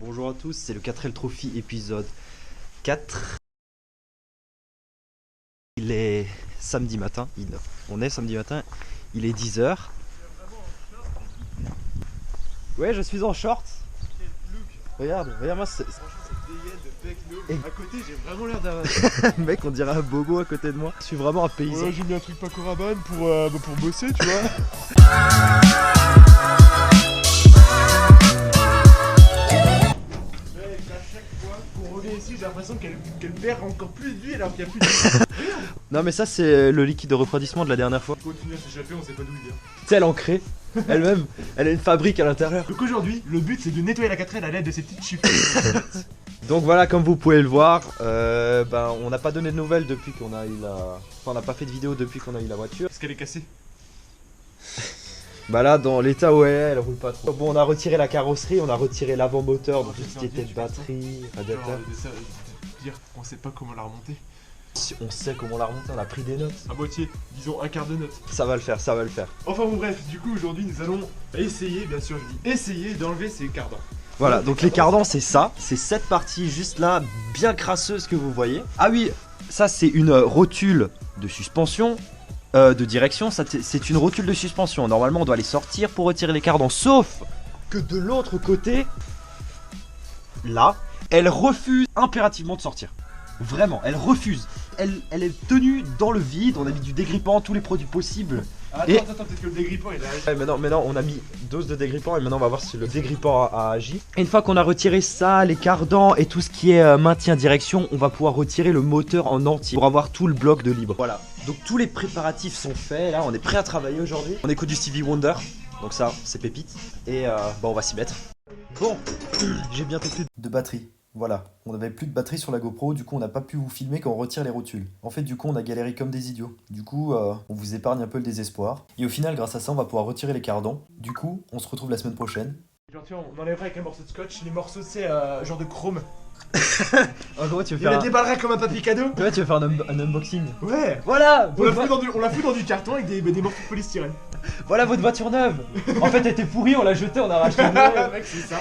Bonjour à tous, c'est le 4L Trophy épisode 4. Il est samedi matin, on est samedi matin, il est 10h. Ouais, je suis en short. Regarde moi c'est... Et à côté j'ai vraiment l'air d'un... Mec, on dirait un bobo à côté de moi. Je suis vraiment un paysan. Ouais, j'ai mis un truc Paco Rabanne pour bosser, tu vois. Mec, à chaque fois qu'on revient ici, j'ai l'impression qu'elle perd encore plus d'huile alors qu'il n'y a plus de... Non mais ça c'est le liquide de refroidissement de la dernière fois. On continue à s'échapper, on sait pas d'où il vient. Tu sais, elle est ancrée, elle-même, elle a une fabrique à l'intérieur. Donc aujourd'hui, le but c'est de nettoyer la 4L à l'aide de ces petites chiffres. Donc voilà, comme vous pouvez le voir, on n'a pas donné de nouvelles depuis qu'on a eu la... Enfin, on n'a pas fait de vidéo depuis qu'on a eu la voiture. Est-ce qu'elle est cassée? Bah là, dans l'état où elle roule pas trop. Bon, on a retiré la carrosserie, on a retiré l'avant-moteur, donc tout ce qui était de batterie, radiateur. Dire qu'on sait pas comment la remonter. Si on sait comment la remonter, on a pris des notes. À moitié, disons un quart de note. Ça va le faire, ça va le faire. Enfin bon bref, du coup aujourd'hui nous allons essayer, bien sûr je dis essayer d'enlever ces cardans. Voilà, donc les cardans c'est ça, c'est cette partie juste là, bien crasseuse que vous voyez. Ah oui, ça c'est une rotule de suspension, de direction, ça c'est une rotule de suspension. Normalement on doit les sortir pour retirer les cardans, sauf que de l'autre côté, là, elle refuse impérativement de sortir. Vraiment, elle refuse. Elle est tenue dans le vide, on a mis du dégrippant, tous les produits possibles. Attends, peut-être que le dégrippant il a agi. Ouais, maintenant on a mis dose de dégrippant et maintenant on va voir si le dégrippant a agi. Et une fois qu'on a retiré ça, les cardans et tout ce qui est maintien direction, on va pouvoir retirer le moteur en entier pour avoir tout le bloc de libre. Voilà, donc tous les préparatifs sont faits, là on est prêt à travailler aujourd'hui. On écoute du Stevie Wonder, donc ça c'est pépite. Et on va s'y mettre. Bon, j'ai bientôt plus de batterie. Voilà, on n'avait plus de batterie sur la GoPro, du coup on n'a pas pu vous filmer quand on retire les rotules. En fait du coup on a galéré comme des idiots. Du coup on vous épargne un peu le désespoir. Et au final grâce à ça on va pouvoir retirer les cardans. Du coup on se retrouve la semaine prochaine. Genre tu vois, on enlèverait avec un morceau de scotch, les morceaux c'est genre de chrome. En gros tu veux Il les déballerait comme un papier cadeau. Ouais, tu veux faire un unboxing. Ouais. Voilà, On la fout dans du carton avec des morceaux de polystyrène. voilà votre voiture neuve. En fait elle était pourrie, on l'a jetée, on a racheté une neuve. Mec c'est ça.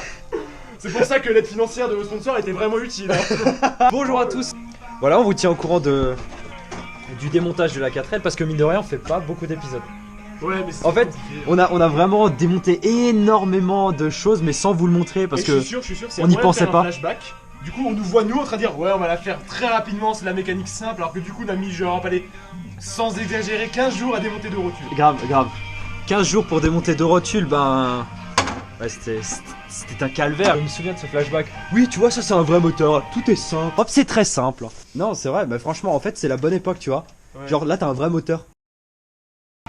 C'est pour ça que l'aide financière de vos sponsors était vraiment utile. Hein. Bonjour à tous. Voilà, on vous tient au courant du démontage de la 4L parce que mine de rien on fait pas beaucoup d'épisodes. Ouais mais c'est En fait, compliqué. on a vraiment démonté énormément de choses mais sans vous le montrer parce que je suis sûr, c'est on n'y moyen de pensait faire un pas. flashback. Du coup on nous voit nous en train de dire ouais on va la faire très rapidement, c'est la mécanique simple, alors que du coup on a mis genre allez, sans exagérer 15 jours à démonter deux rotules. Grave. 15 jours pour démonter deux rotules, ben... Ouais, c'était un calvaire. Je me souviens de ce flashback. Oui, tu vois, ça c'est un vrai moteur. Tout est simple. Hop, c'est très simple. Non, c'est vrai, mais franchement, en fait, c'est la bonne époque, tu vois. Ouais. Genre là, t'as un vrai moteur.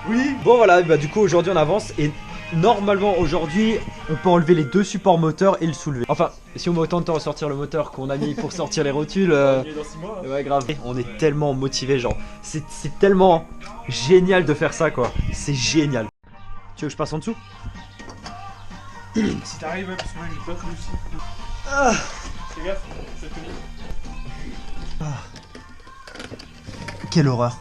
Oui. Bon, voilà, bah du coup, aujourd'hui, on avance. Et normalement, aujourd'hui, on peut enlever les deux supports moteurs et le soulever. Enfin, si on met autant de temps à sortir le moteur qu'on a mis pour sortir les rotules. Il est dans 6 mois. Hein. Ouais, grave. On est tellement motivés, genre. C'est tellement génial de faire ça, quoi. C'est génial. Tu veux que je passe en dessous? Si t'arrives, ouais, parce que moi j'ai pas fait aussi. Ah. Fais gaffe, ça te met. Quelle horreur.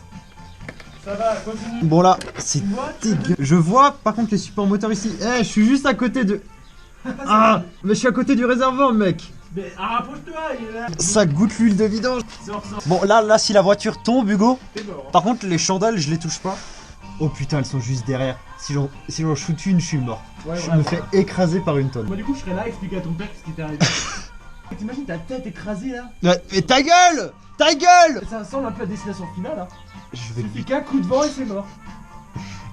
Ça va, continue. Bon là, c'est dégueu. Je vois par contre les supports moteurs ici. Eh, je suis juste à côté de... Ah, mais je suis à côté du réservoir, mec. Mais rapproche-toi, il est là. Ça goûte l'huile de vidange. Sors. Bon là, si la voiture tombe, Hugo. T'es mort. Hein. Par contre, les chandelles, je les touche pas. Oh putain, elles sont juste derrière. Si j'en shoot une, je suis mort. Ouais, Je ouais, me ouais. fais écraser par une tonne. Moi du coup je serais là à expliquer à ton père ce qui t'est arrivé. T'imagines ta tête écrasée là? Mais ta gueule! Ta gueule! Ça ressemble un peu à destination finale hein. Je vais le Suffit buter. qu'un coup de vent et c'est mort.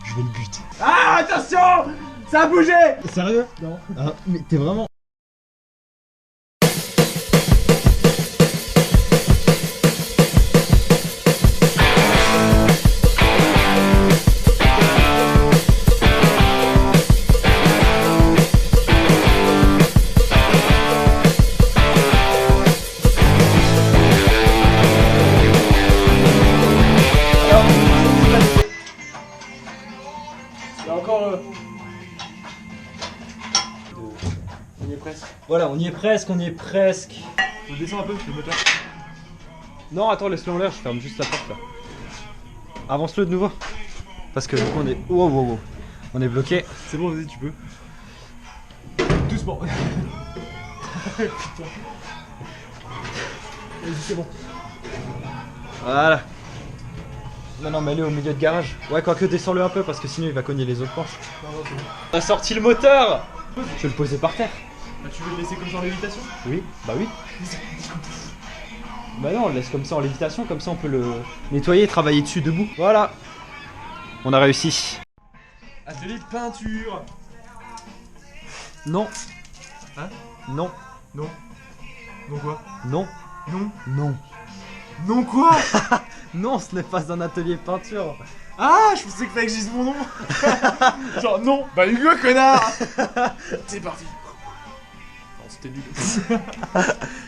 Je vais le buter. Ah attention! Ça a bougé! Sérieux? Non. Ah, mais t'es vraiment... Il y a encore On y est presque. Voilà, on y est presque. Je descends un peu le moteur. Non, attends, laisse-le en l'air, je ferme juste la porte là. Avance-le de nouveau. Parce que du coup on est... Wow. On est bloqué. C'est bon, vas-y tu peux. Doucement. Putain. Vas-y, c'est bon. Voilà. Non, mais elle est au milieu de garage. Ouais, quoique descends-le un peu parce que sinon il va cogner les autres planches. Non, c'est bon. On a sorti le moteur. Je vais le poser par terre. Bah, tu veux le laisser comme ça en lévitation? Oui, bah oui. Bah non, on le laisse comme ça en lévitation, comme ça on peut le nettoyer et travailler dessus debout. Voilà. On a réussi. Atelier de peinture. Non. Hein? Non. Non. Non quoi? Non. Non. Non. Non quoi? Non, ce n'est pas un atelier peinture. Ah, je pensais qu'il fallait que je dise mon nom. Genre non. Bah Hugo, connard. C'est parti. Non, c'était nul.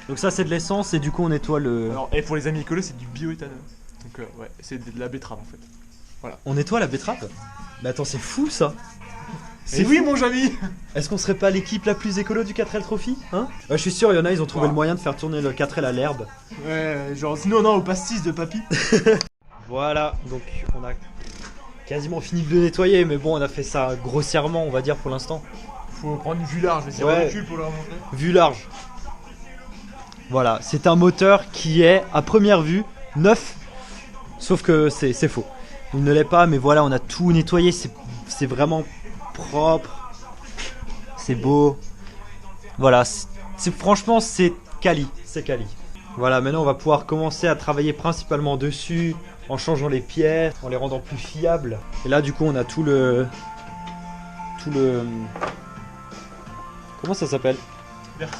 Donc ça c'est de l'essence et du coup on nettoie le... Alors, et pour les amis écolos, c'est du bioéthanol. Donc ouais, c'est de la betterave en fait. On nettoie la betterave? Mais attends, c'est fou ça. Et oui, mon Jamy. Est-ce qu'on serait pas l'équipe la plus écolo du 4L Trophy, hein? Je suis sûr, il y en a, ils ont trouvé le moyen de faire tourner le 4L à l'herbe. Ouais, genre sinon non, au pastis de papy. Voilà, donc on a quasiment fini de le nettoyer, mais bon, on a fait ça grossièrement, on va dire, pour l'instant. Faut prendre une vue large, mais c'est Ouais. ridicule pour le remonter. Vue large. Voilà, c'est un moteur qui est, à première vue, neuf. Sauf que c'est faux. Il ne l'est pas, mais voilà, on a tout nettoyé, c'est vraiment propre. C'est beau. Voilà, franchement, c'est quali. C'est quali. Voilà, maintenant on va pouvoir commencer à travailler principalement dessus, en changeant les pièces, en les rendant plus fiables. Et là, du coup, on a tout le... Comment ça s'appelle? Merci.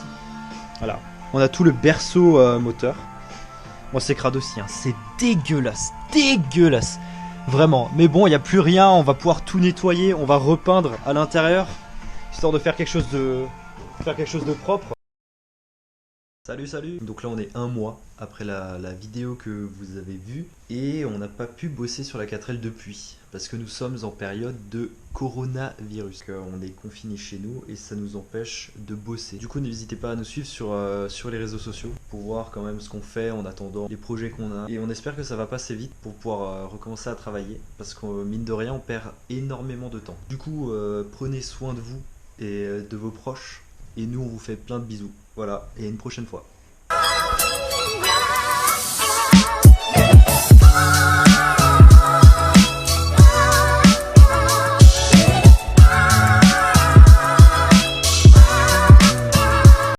Voilà. On a tout le berceau moteur. Bon, c'est crade aussi, hein. C'est dégueulasse. Dégueulasse. Vraiment. Mais bon, il n'y a plus rien. On va pouvoir tout nettoyer. On va repeindre à l'intérieur. Histoire de faire quelque chose de... propre. Salut. Donc là on est un mois après la vidéo que vous avez vue et on n'a pas pu bosser sur la 4L depuis parce que nous sommes en période de coronavirus. On est confinés chez nous et ça nous empêche de bosser. Du coup n'hésitez pas à nous suivre sur les réseaux sociaux pour voir quand même ce qu'on fait en attendant les projets qu'on a. Et on espère que ça va passer vite pour pouvoir recommencer à travailler parce que mine de rien on perd énormément de temps. Du coup prenez soin de vous et de vos proches et nous on vous fait plein de bisous. Voilà, et à une prochaine fois.